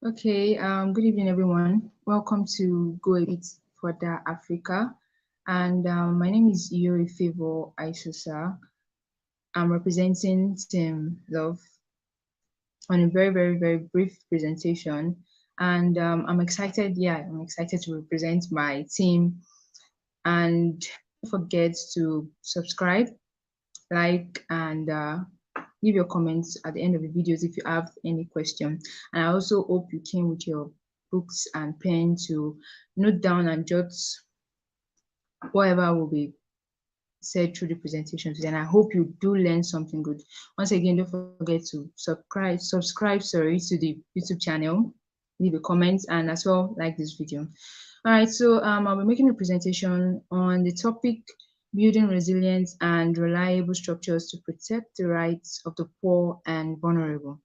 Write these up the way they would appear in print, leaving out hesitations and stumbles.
Okay, good evening, everyone. Welcome to Go A Bit Further Africa. And my name is Iyori Favor Aisusa. I'm representing Team Love on a very brief presentation. And I'm excited, I'm excited to represent my team. And don't forget to subscribe, like, and leave your comments at the end of the videos if you have any question. And I also hope you came with your books and pen to note down and jot whatever will be said through the presentation today. And I hope you do learn something good. Once again, don't forget to subscribe to the YouTube channel, leave a comment, and as well like this video. All right, so I'll be making a presentation on the topic building resilient and reliable structures to protect the rights of the poor and vulnerable.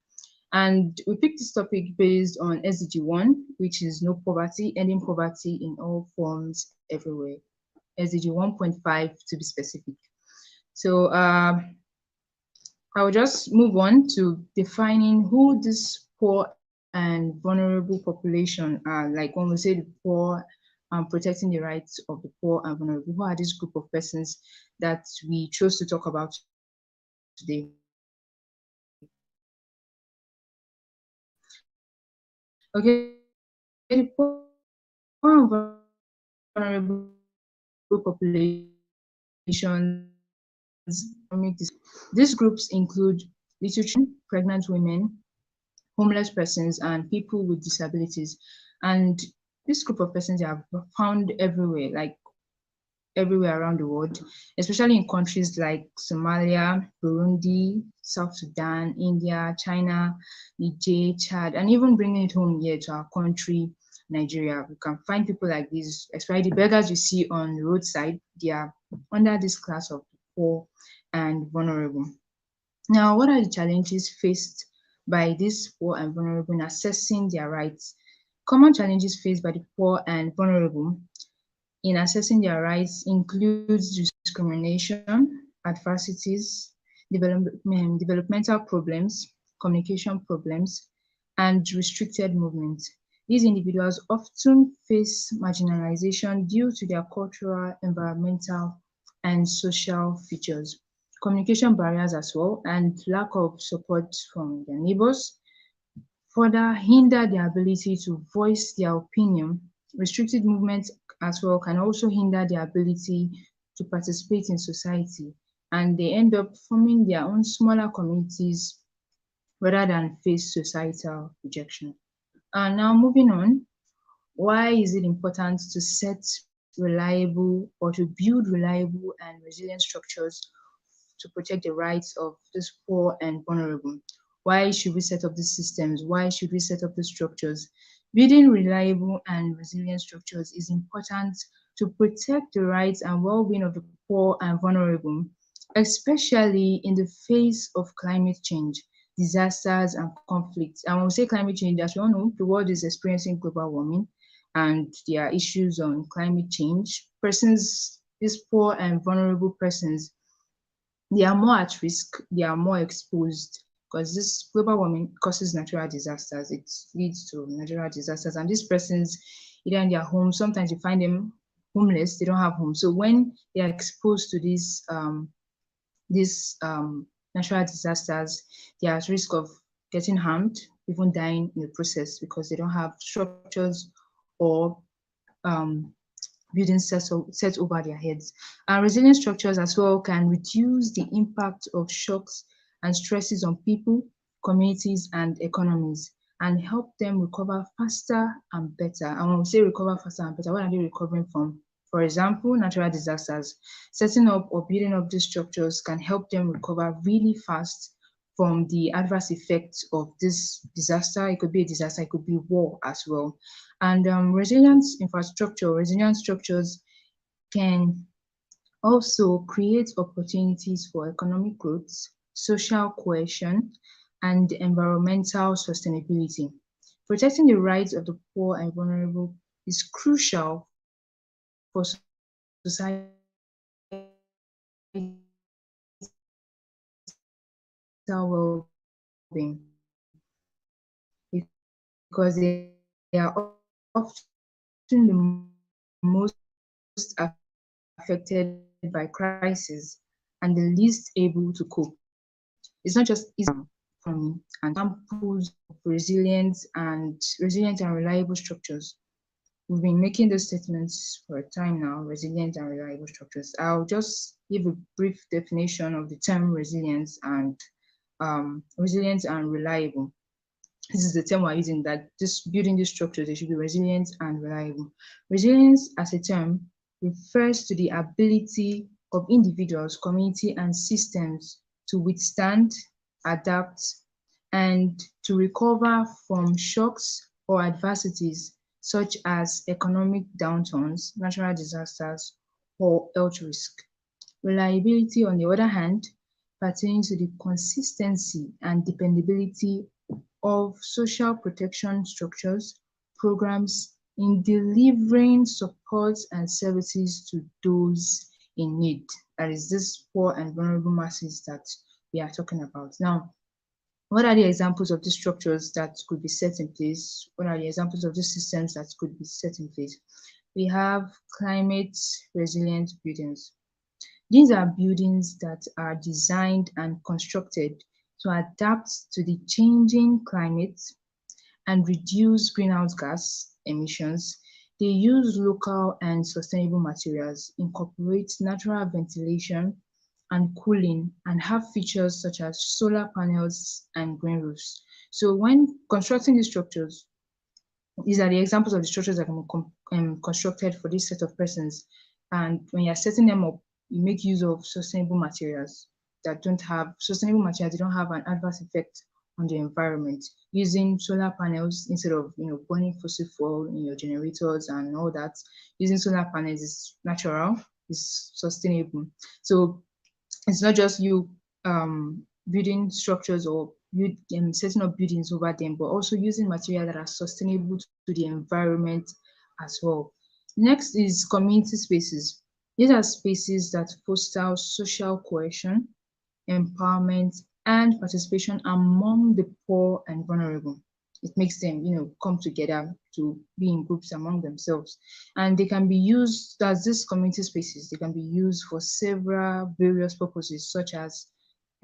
And we picked this topic based on SDG 1, which is no poverty, ending poverty in all forms everywhere. SDG 1.5 to be specific. So I will just move on to defining who this poor and vulnerable population are. Like when we say the poor, protecting the rights of the poor and vulnerable, who are this group of persons that we chose to talk about today? Okay, the poor and vulnerable populations, these groups include little children, pregnant women, homeless persons, and people with disabilities. And this group of persons are found everywhere, like everywhere around the world, especially in countries like Somalia, Burundi, South Sudan, India, China, Niger, Chad, and even bringing it home here to our country, Nigeria. We can find people like these, especially the beggars you see on the roadside. They are under this class of poor and vulnerable. Now, what are the challenges faced by these poor and vulnerable in assessing their rights? Common challenges faced by the poor and vulnerable in assessing their rights includes discrimination, adversities, developmental problems, communication problems, and restricted movement. These individuals often face marginalization due to their cultural, environmental, and social features, communication barriers as well, and lack of support from their neighbors further hinder their ability to voice their opinion. Restricted movement as well can also hinder their ability to participate in society, and they end up forming their own smaller communities rather than face societal rejection. And now moving on, why is it important to set reliable or to build reliable and resilient structures to protect the rights of these poor and vulnerable? Why should we set up these systems? Why should we set up these structures? Building reliable and resilient structures is important to protect the rights and well-being of the poor and vulnerable, especially in the face of climate change, disasters, and conflicts. And when we say climate change, as we all know, the world is experiencing global warming and there are issues on climate change. These poor and vulnerable persons, they are more at risk, they are more exposed because this global warming causes natural disasters. It leads to natural disasters, and these persons, either in their homes, sometimes you find them homeless, they don't have homes. So when they are exposed to these natural disasters, they are at risk of getting harmed, even dying in the process because they don't have structures or um, buildings set over their heads. And resilient structures as well can reduce the impact of shocks and stresses on people, communities, and economies, and help them recover faster and better. And when we say recover faster and better, what are they recovering from? For example, natural disasters. Setting up or building up these structures can help them recover really fast from the adverse effects of this disaster. It could be a disaster, it could be war as well. And resilient structures can also create opportunities for economic growth, social cohesion, and environmental sustainability. Protecting the rights of the poor and vulnerable is crucial for societal well-being. It because they are often the most affected by crisis and the least able to cope. It's not just economy and examples of resilient and reliable structures. We've been making those statements for a time now, resilient and reliable structures. I'll just give a brief definition of the term resilient and reliable. This is the term we're using, that just building these structures, they should be resilient and reliable. Resilience as a term refers to the ability of individuals, community, and systems to withstand, adapt, and to recover from shocks or adversities such as economic downturns, natural disasters, or health risk. Reliability, on the other hand, pertains to the consistency and dependability of social protection structures, programs in delivering support and services to those in need. That is, these poor and vulnerable masses that we are talking about. Now, what are the examples of these structures that could be set in place? What are the examples of these systems that could be set in place? We have climate resilient buildings. These are buildings that are designed and constructed to adapt to the changing climate and reduce greenhouse gas emissions. They use local and sustainable materials, incorporate natural ventilation and cooling, and have features such as solar panels and green roofs. So when constructing these structures, these are the examples of the structures that can be constructed for this set of persons. And when you're setting them up, you make use of sustainable materials that don't have they don't have an adverse effect on the environment, using solar panels instead of burning fossil fuel in your generators and all that. Using solar panels is natural, is sustainable. So it's not just you building structures or setting up buildings over them, but also using materials that are sustainable to the environment as well. Next is community spaces. These are spaces that foster social cohesion, empowerment, and participation among the poor and vulnerable. It makes them, come together to be in groups among themselves. And they can be used as these community spaces, they can be used for several various purposes, such as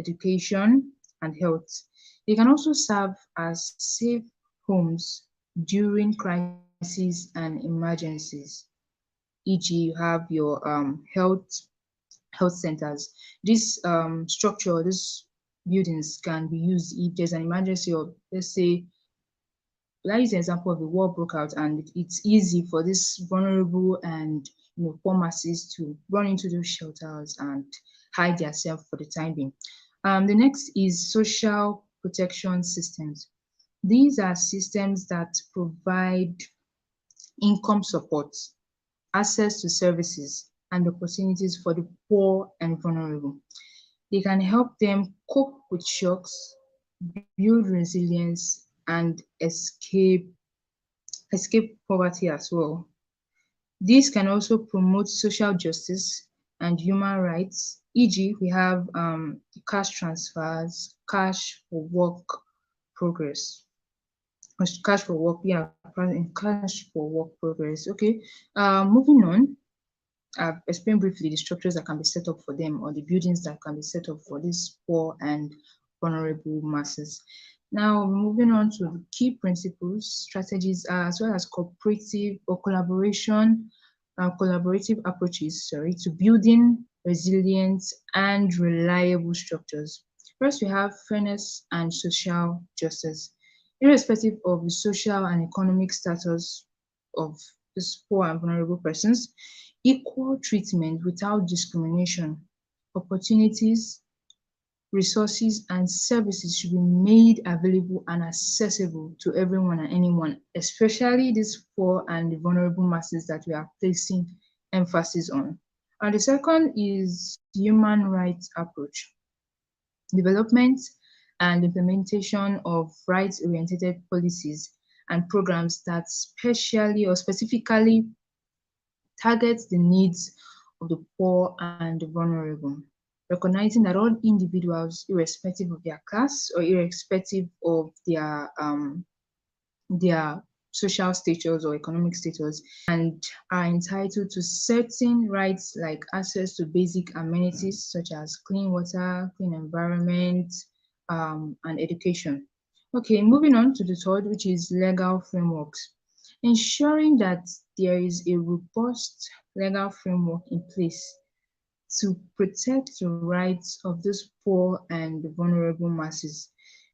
education and health. They can also serve as safe homes during crises and emergencies. E.g., you have your health centers. This structure, these buildings can be used if there's an emergency, or let's say, that is an example of a war broke out, and it's easy for these vulnerable and poor masses to run into those shelters and hide themselves for the time being. The next is social protection systems. These are systems that provide income support, access to services, and opportunities for the poor and vulnerable. They can help them cope with shocks, build resilience, and escape poverty as well. This can also promote social justice and human rights. E.g., we have cash transfers, cash for work progress. Cash for work, yeah, cash for work progress. Okay, moving on. I've explained briefly the structures that can be set up for them, or the buildings that can be set up for these poor and vulnerable masses. Now, moving on to the key principles, strategies, as well as cooperative or collaborative approaches, to building resilient and reliable structures. First, we have fairness and social justice. Irrespective of the social and economic status of these poor and vulnerable persons, equal treatment without discrimination, opportunities, resources, and services should be made available and accessible to everyone and anyone, especially these poor and vulnerable masses that we are placing emphasis on. And the second is human rights approach. Development and implementation of rights-oriented policies and programs that specifically target the needs of the poor and the vulnerable, recognizing that all individuals, irrespective of their class or irrespective of their their social status or economic status and are entitled to certain rights like access to basic amenities such as clean water, clean environment, and education. Okay, moving on to the third, which is legal frameworks. Ensuring that there is a robust legal framework in place to protect the rights of those poor and vulnerable masses.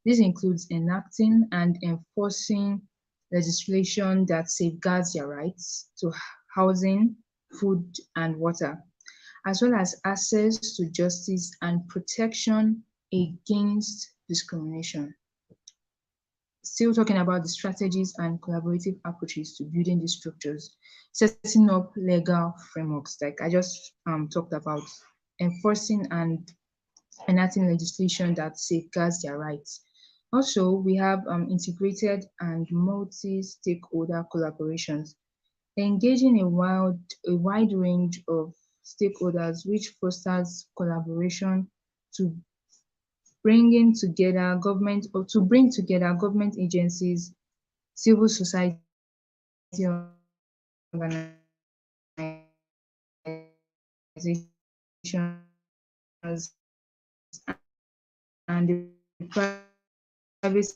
This includes enacting and enforcing legislation that safeguards their rights to housing, food, and water, as well as access to justice and protection against discrimination. Still talking about the strategies and collaborative approaches to building these structures, setting up legal frameworks, like I just talked about, enforcing and enacting legislation that safeguards their rights. Also, we have integrated and multi-stakeholder collaborations, engaging a wide range of stakeholders, which fosters collaboration to to bring together government agencies, civil society and the private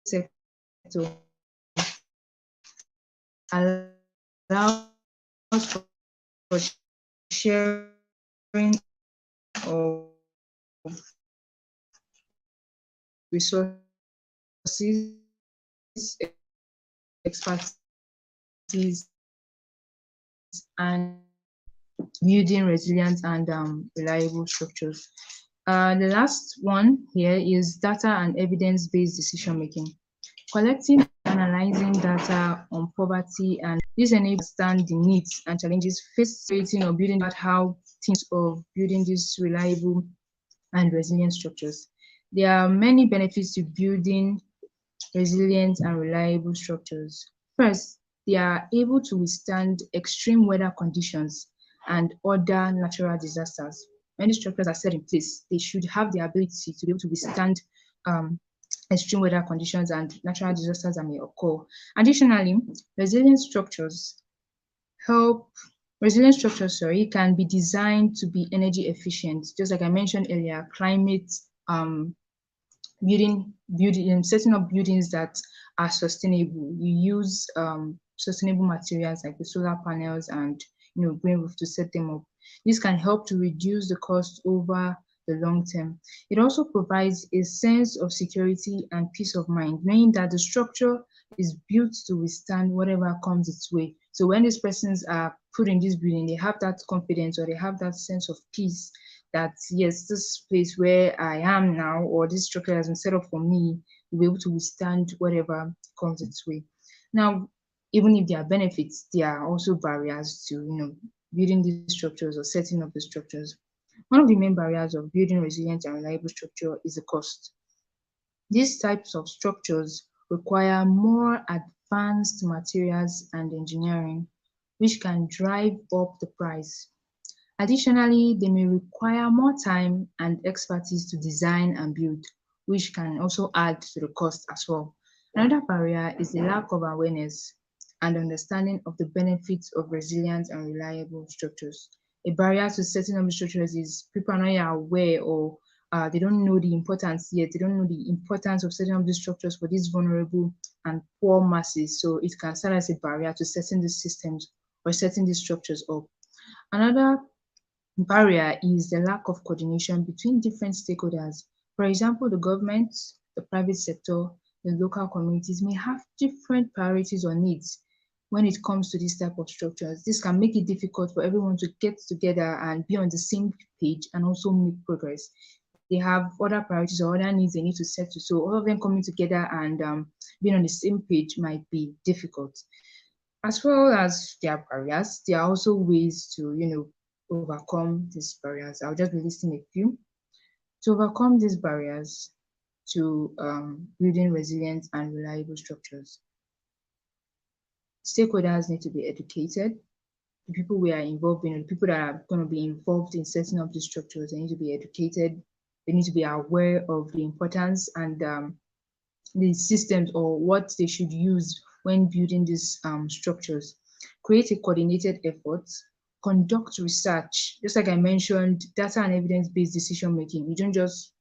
sector allows for sharing of resources, expertise, and building resilient and reliable structures. The last one here is data and evidence-based decision making. Collecting and analyzing data on poverty, and this enables to understand the needs and challenges faced creating or building out how teams of building these reliable and resilient structures. There are many benefits to building resilient and reliable structures. First, they are able to withstand extreme weather conditions and other natural disasters. When these structures are set in place, they should have the ability to be able to withstand um, extreme weather conditions and natural disasters that may occur. Additionally, resilient structures help resilient structures, sorry, can be designed to be energy efficient. Just like I mentioned earlier, climate um, setting up buildings that are sustainable. You use sustainable materials like the solar panels and green roof to set them up. This can help to reduce the cost over the long term. It also provides a sense of security and peace of mind, knowing that the structure is built to withstand whatever comes its way. So when these persons are put in this building, they have that confidence or they have that sense of peace that yes, this place where I am now or this structure has been set up for me will be able to withstand whatever comes its way. Now, even if there are benefits, there are also barriers to building these structures or setting up the structures. One of the main barriers of building resilient and reliable structure is the cost. These types of structures require more advanced materials and engineering, which can drive up the price. Additionally, they may require more time and expertise to design and build, which can also add to the cost as well. Another barrier is the lack of awareness and understanding of the benefits of resilient and reliable structures. A barrier to setting up structures is people are not yet aware or they don't know the importance yet. They don't know the importance of setting up these structures for these vulnerable and poor masses. So it can serve as a barrier to setting these systems or setting these structures up. Another barrier is the lack of coordination between different stakeholders. For example, the government, the private sector, the local communities may have different priorities or needs when it comes to this type of structures. This can make it difficult for everyone to get together and be on the same page and also make progress. They have other priorities or other needs they need to settle. So all of them coming together and being on the same page might be difficult. As well as there are barriers, there are also ways to, overcome these barriers. I'll just be listing a few. To overcome these barriers to building resilient and reliable structures, stakeholders need to be educated. The people we are involved in, the people that are going to be involved in setting up these structures, they need to be educated. They need to be aware of the importance and the systems or what they should use when building these structures. Create a coordinated effort, conduct research. Just like I mentioned, data and evidence-based decision making. You don't just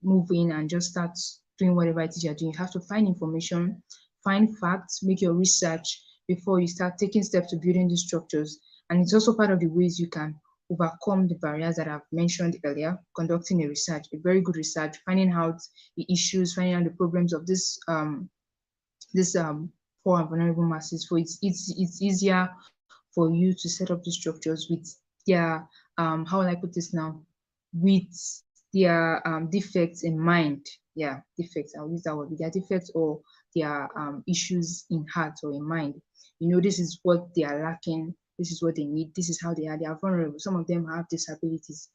move in and just start doing whatever it is you're doing. You have to find information, find facts, make your research before you start taking steps to building these structures. And it's also part of the ways you can overcome the barriers that I've mentioned earlier, conducting a research, a very good research, finding out the issues, finding out the problems of this poor and vulnerable masses. For it's easier for you to set up the structures with their how will I put this now? With their defects in mind. Yeah, defects. I'll use that word. With their defects or their issues in heart or in mind. This is what they are lacking. This is what they need. This is how they are. They are vulnerable. Some of them have disabilities.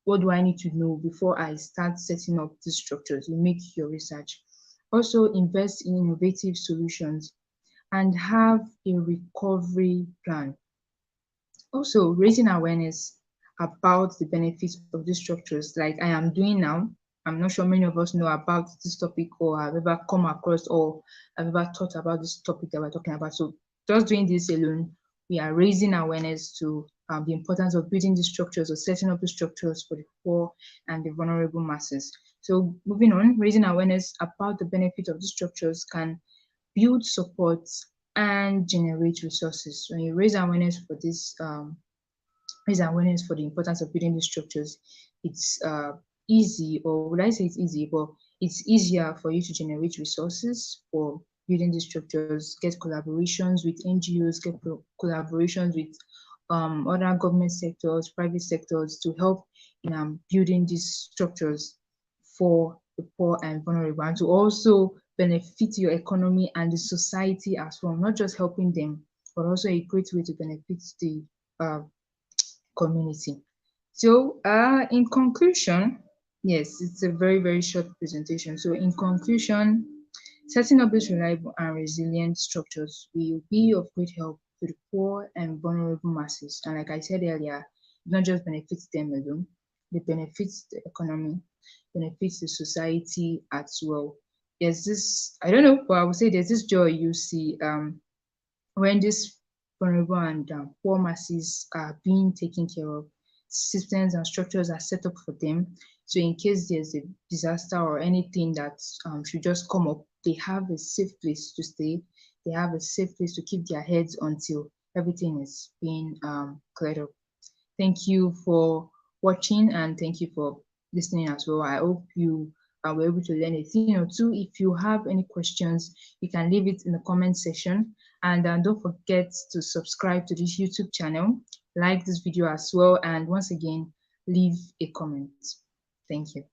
What do I need to know before I start setting up these structures? You make your research. Also, invest in innovative solutions and have a recovery plan. Also, raising awareness about the benefits of these structures, like I am doing now. I'm not sure many of us know about this topic or have ever come across or have ever thought about this topic that we're talking about. So, just doing this alone, we are raising awareness to the importance of building these structures or setting up the structures for the poor and the vulnerable masses. So, moving on, raising awareness about the benefit of these structures can build support and generate resources. When you raise awareness for the importance of building these structures, it's easy, or would I say it's easy, but it's easier for you to generate resources for building these structures, get collaborations with NGOs, get collaborations with other government sectors, private sectors to help in building these structures for the poor and vulnerable, and to also benefit your economy and the society as well, not just helping them, but also a great way to benefit the uh, community. So, in conclusion, yes, it's a very, very short presentation. So, in conclusion, setting up these reliable and resilient structures will be of great help to the poor and vulnerable masses. And like I said earlier, it not just benefits them alone, it benefits the economy, benefits the society as well. There's this, I don't know, but I would say there's this joy you see when these vulnerable and poor masses are being taken care of, systems and structures are set up for them. So in case there's a disaster or anything that should just come up, they have a safe place to stay. They have a safe place to keep their heads until everything is being cleared up. Thank you for watching and thank you for listening as well. I hope you were able to learn a thing or two. If you have any questions, you can leave it in the comment section. And don't forget to subscribe to this YouTube channel, like this video as well, and once again, leave a comment. Thank you.